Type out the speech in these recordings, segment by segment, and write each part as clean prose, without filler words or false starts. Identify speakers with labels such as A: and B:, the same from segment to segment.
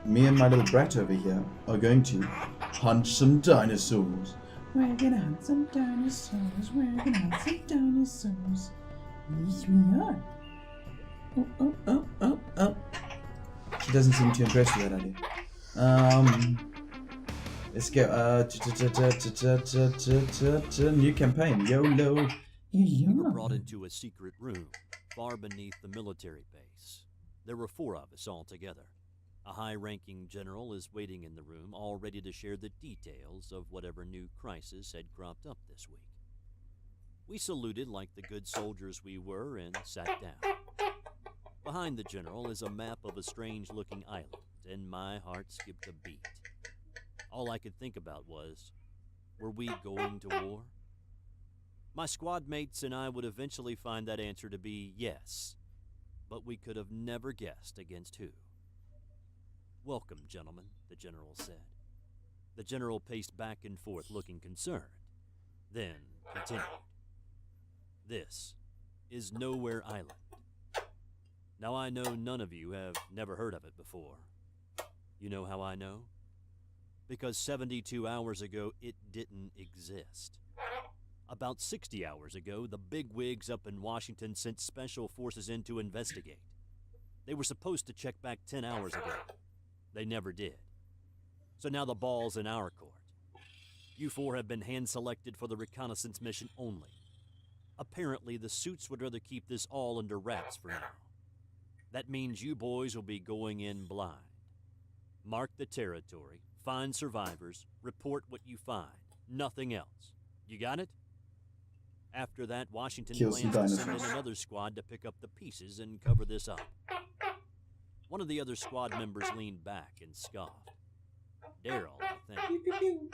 A: me and my little brat over here are going to hunt some dinosaurs. We're gonna hunt some dinosaurs. We're gonna hunt some dinosaurs. Yes, we are. Oh. She doesn't seem too impressed with that idea. Let's go. New campaign. YOLO.
B: We were brought into a secret room far beneath the military base. There were 4 of us all together. A high-ranking general is waiting in the room, all ready to share the details of whatever new crisis had cropped up this week. We saluted like the good soldiers we were and sat down. Behind the general is a map of a strange-looking island, and my heart skipped a beat. All I could think about was, were we going to war? My squad mates and I would eventually find that answer to be yes, but we could have never guessed against who. "Welcome, gentlemen," the general said. The general paced back and forth, looking concerned, then continued. "This is Nowhere Island. Now I know none of you have never heard of it before. You know how I know? Because 72 hours ago it didn't exist. About 60 hours ago, the bigwigs up in Washington sent special forces in to investigate. They were supposed to check back 10 hours ago. They never did. So now the ball's in our court. You 4 have been hand-selected for the reconnaissance mission only. Apparently, the suits would rather keep this all under wraps for now. That means you boys will be going in blind. Mark the territory, find survivors, report what you find. Nothing else. You got it? After that, Washington plans to send in another squad to pick up the pieces and cover this up." One of the other squad members leaned back and scoffed. "Daryl, I think.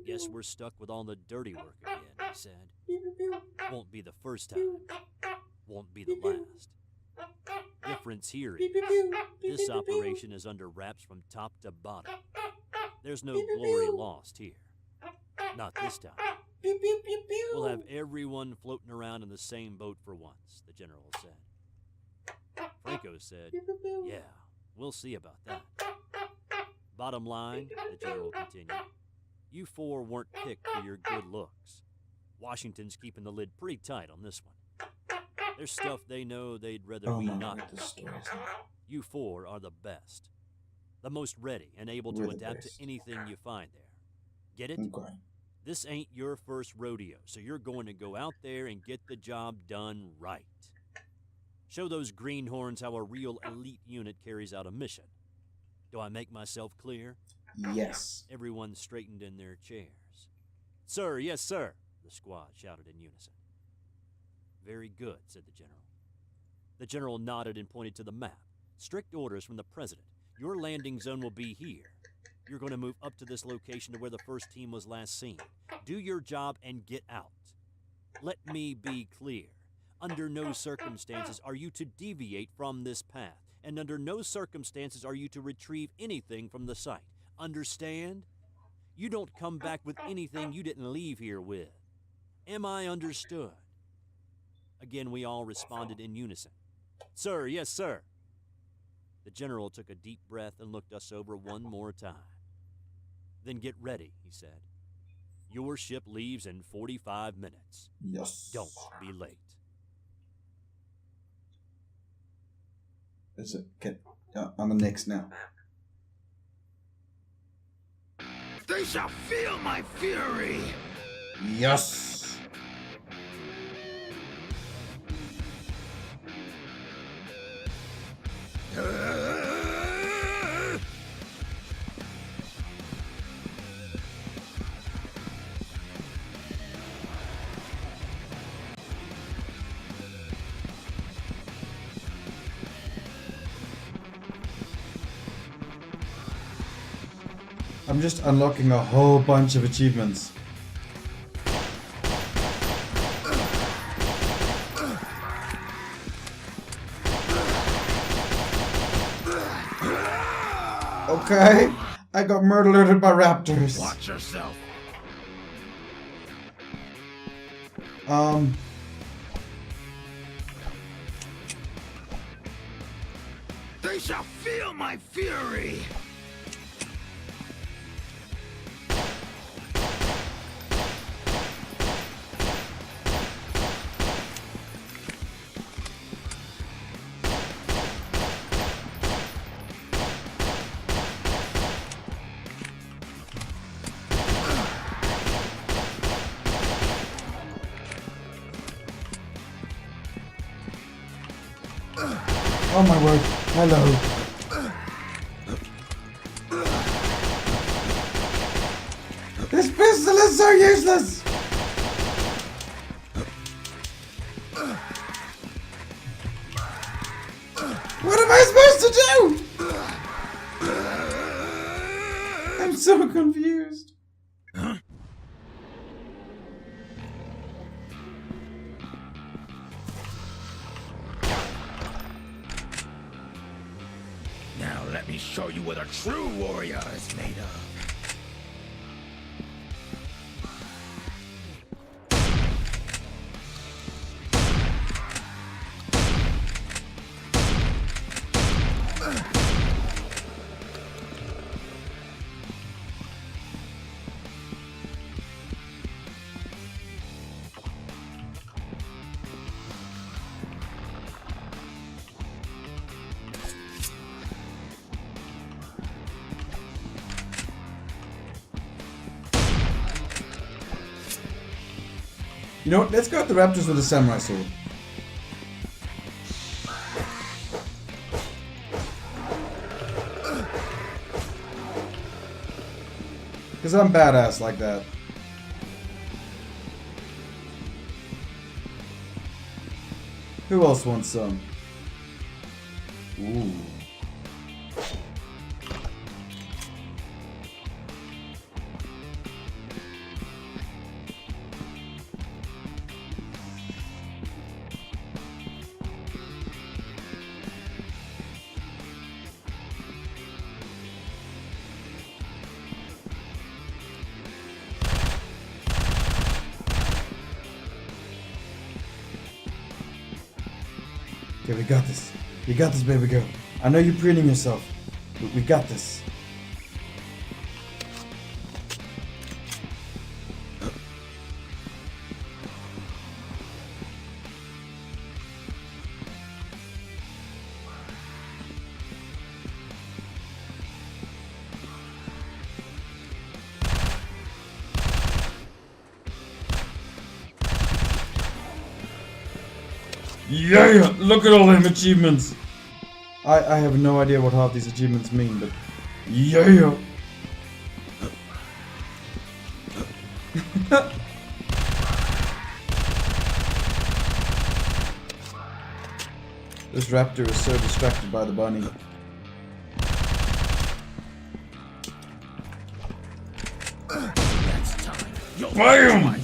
B: Guess we're stuck with all the dirty work again," he said. "Won't be the first time. Won't be the last. Difference here is, this operation is under wraps from top to bottom. There's no glory lost here. Not this time. We'll have everyone floating around in the same boat for once," the general said. Franco said, "Yeah, we'll see about that. Bottom line," the general continued, "you 4 weren't picked for your good looks. Washington's keeping the lid pretty tight on this one. There's stuff they know they'd rather we not do. You 4 are the best. The most ready and able to adapt to anything you find there. Get it?
A: Okay.
B: This ain't your first rodeo, so you're going to go out there and get the job done right. Show those greenhorns how a real elite unit carries out a mission. Do I make myself clear?"
A: Yes.
B: Everyone straightened in their chairs. "Sir, yes, sir," the squad shouted in unison. "Very good," said the general. The general nodded and pointed to the map. "Strict orders from the president. Your landing zone will be here. You're going to move up to this location to where the first team was last seen. Do your job and get out. Let me be clear. Under no circumstances are you to deviate from this path, and under no circumstances are you to retrieve anything from the site. Understand? You don't come back with anything you didn't leave here with. Am I understood?" Again, we all responded in unison. "Sir, yes, sir." The general took a deep breath and looked us over one more time. "Then get ready," he said. "Your ship leaves in 45 minutes.
A: Yes.
B: Don't be late."
A: Is it? I'm next now.
C: "They shall feel my fury."
A: Yes. I'm just unlocking a whole bunch of achievements. Okay, I got murdered by raptors.
C: Watch yourself. They shall feel my fury.
A: Oh my word. Hello. This pistol is so useless! What am I supposed to do? I'm so confused.
C: Now let me show you what a true warrior is made of.
A: You know what? Let's go at the raptors with a samurai sword. Because I'm badass like that. Who else wants some? Ooh. Okay, we got this. We got this, baby girl. I know you're preening yourself, but we got this. Yeah, look at all them achievements. I have no idea what half these achievements mean, but yeah. This raptor is so distracted by the bunny.
C: That's time.
A: Bam!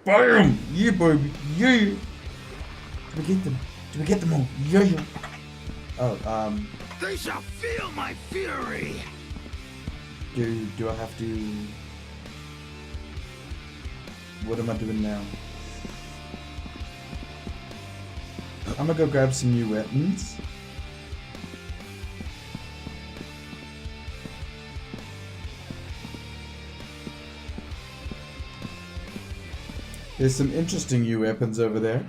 A: Bam! Yeah, baby. Yeah. Do we get them? Do we get them all? Yeah. Oh,
C: They shall feel my fury.
A: do I have to? What am I doing now? I'm gonna go grab some new weapons. There's some interesting new weapons over there.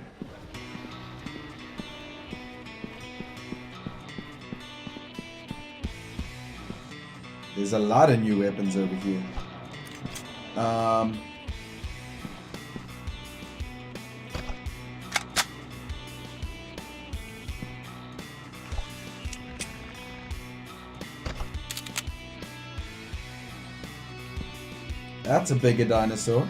A: There's a lot of new weapons over here. That's a bigger dinosaur.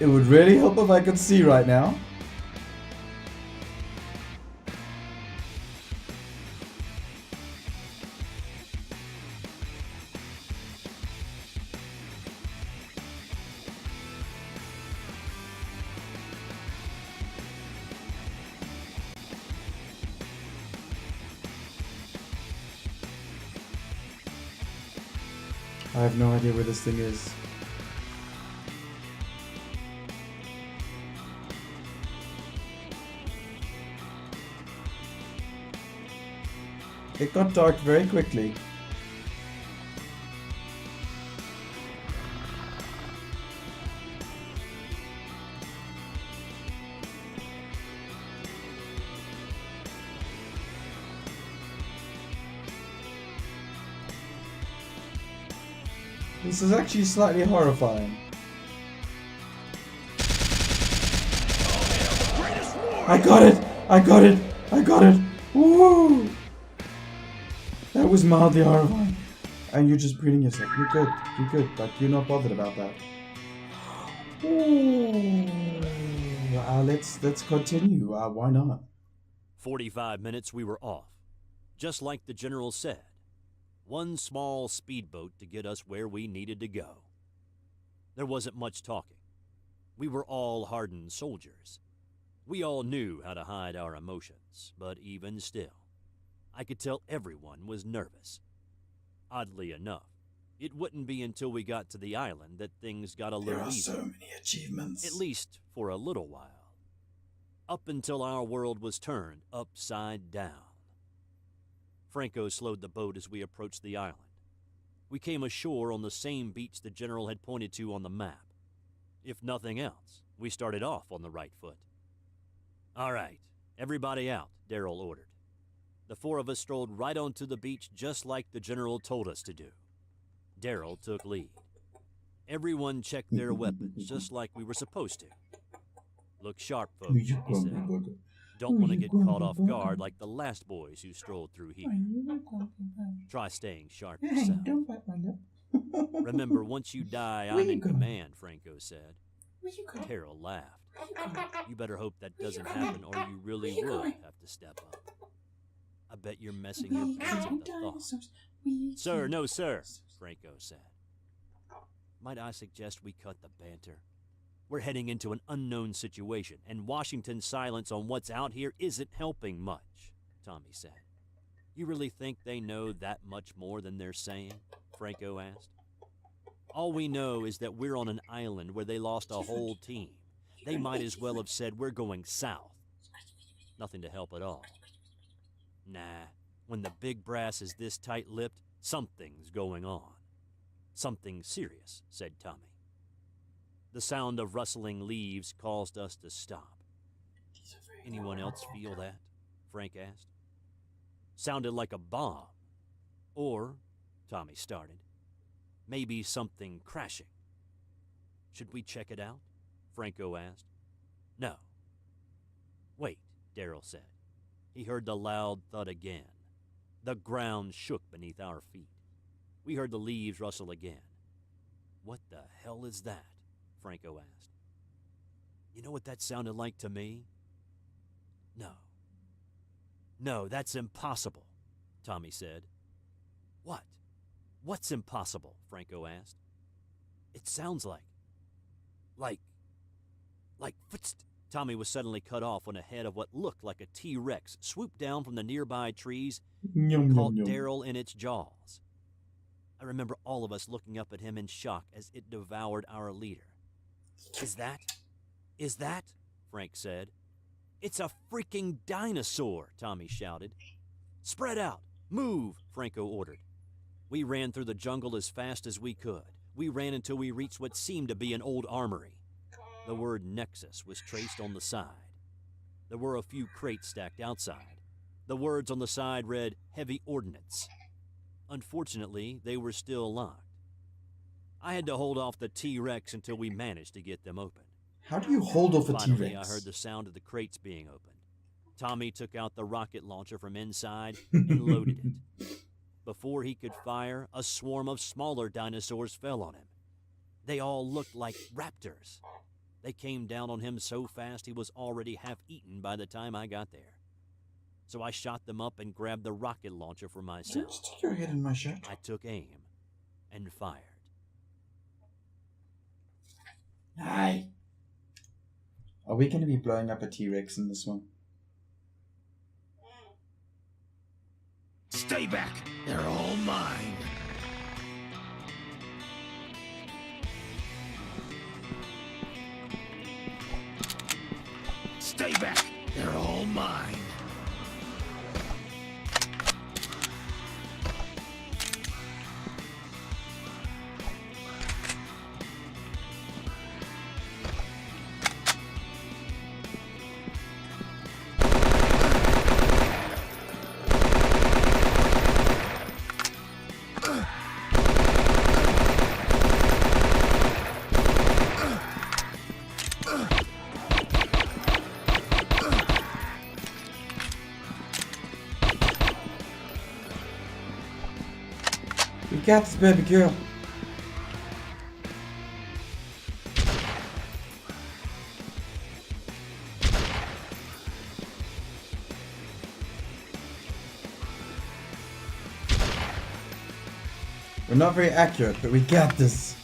A: It would really help if I could see right now. I have no idea where this thing is. It got dark very quickly. This is actually slightly horrifying. I got it! I got it! I got it! Woo! That was mildly horrifying. And you're just breathing yourself. You're good. You're good. Like, you're not bothered about that. Let's continue. Why not?
B: 45 minutes we were off. Just like the general said. One small speedboat to get us where we needed to go. There wasn't much talking. We were all hardened soldiers. We all knew how to hide our emotions, but even still, I could tell everyone was nervous. Oddly enough, it wouldn't be until we got to the island that things got a little easier.
A: There are so many achievements.
B: At least for a little while. Up until our world was turned upside down. Franco slowed the boat as we approached the island. We came ashore on the same beach the general had pointed to on the map. If nothing else, we started off on the right foot. All right, everybody out, Daryl ordered. The four of us strolled right onto the beach just like the general told us to do. Daryl took lead. Everyone checked their weapons just like we were supposed to. Look sharp, folks, he said. Don't want to get caught off guard like the last boys who strolled through here. Try staying sharp yourself. Remember, once you die, I'm in command, Franco said. Daryl laughed. You better hope that doesn't happen or you really will have to step up. I bet you're messing your pants at the thought. Sir, no sir, Franco said. Might I suggest we cut the banter? We're heading into an unknown situation, and Washington's silence on what's out here isn't helping much, Tommy said. You really think they know that much more than they're saying? Franco asked. All we know is that we're on an island where they lost a whole team. They might as well have said we're going south. Nothing to help at all. Nah, when the big brass is this tight-lipped, something's going on. Something serious, said Tommy. The sound of rustling leaves caused us to stop. Anyone else feel that? Frank asked. Sounded like a bomb. Or, Tommy started, maybe something crashing. Should we check it out? Franco asked. No. Wait, Daryl said. He heard the loud thud again. The ground shook beneath our feet. We heard the leaves rustle again. What the hell is that? Franco asked. You know what that sounded like to me? No. No, that's impossible, Tommy said. What? What's impossible? Franco asked. It sounds like Tommy was suddenly cut off when a head of what looked like a T-Rex swooped down from the nearby trees and caught Daryl in its jaws. I remember all of us looking up at him in shock as it devoured our leader. Is that? Frank said. It's a freaking dinosaur, Tommy shouted. Spread out! Move, Franco ordered. We ran through the jungle as fast as we could. We ran until we reached what seemed to be an old armory. The word Nexus was traced on the side. There were a few crates stacked outside. The words on the side read, Heavy Ordnance. Unfortunately, they were still locked. I had to hold off the T-Rex until we managed to get them open.
A: How do you hold off a T-Rex?
B: Finally, I heard the sound of the crates being opened. Tommy took out the rocket launcher from inside and loaded it. Before he could fire, a swarm of smaller dinosaurs fell on him. They all looked like raptors. They came down on him so fast he was already half eaten by the time I got there. So I shot them up and grabbed the rocket launcher for myself.
A: Stick your head in my shirt.
B: I took aim and fired.
A: Hi. Are we going to be blowing up a T-Rex in this one?
C: Stay back. They're all mine. Stay back. They're all mine.
A: We got this, baby girl. We're not very accurate, but we got this.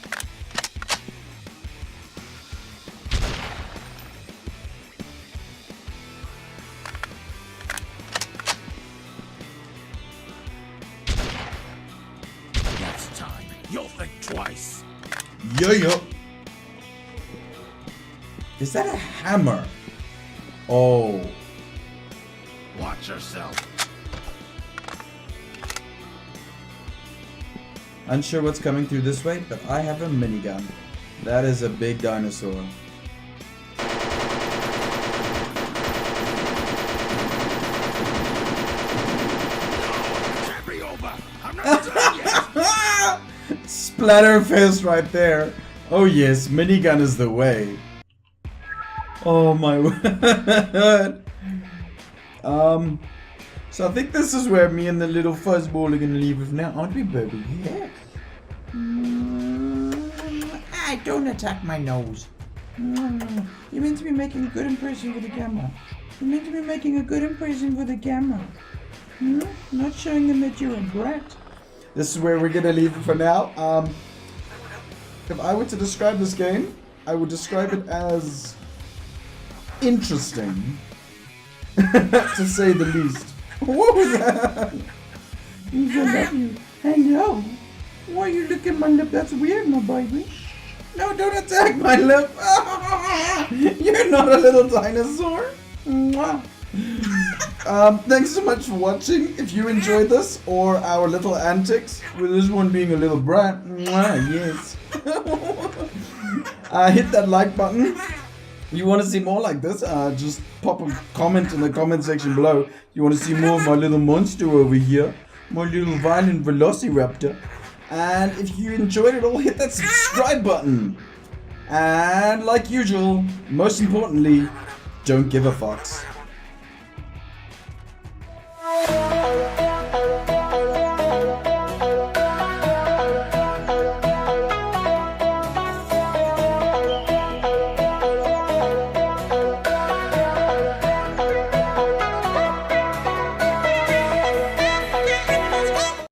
C: Next time, you'll think twice.
A: Yo. Is that a hammer? Oh.
C: Watch yourself.
A: Unsure what's coming through this way, but I have a minigun. That is a big dinosaur.
C: Can't be over. I'm not done yet.
A: Splatterfist right there. Oh yes, minigun is the way. Oh my word. So I think this is where me and the little fuzzball are gonna leave it now, aren't we, baby? Yeah. Don't attack my nose. You meant to be making a good impression for the camera. You meant to be making a good impression for the camera. Not showing them that you're a brat. This is where we're gonna leave it for now. If I were to describe this game, I would describe it as interesting, to say the least. What was that? I love you. Hello. Why are you looking at my lip? That's weird, my baby. No, don't attack my lip. You're not a little dinosaur. Thanks so much for watching. If you enjoyed this or our little antics, with this one being a little brat, yes. Hit that like button. You want to see more like this? Just pop a comment in the comment section below. You want to see more of my little monster over here, my little violent velociraptor. And if you enjoyed it all, hit that subscribe button. And like usual, most importantly, don't give a fucks.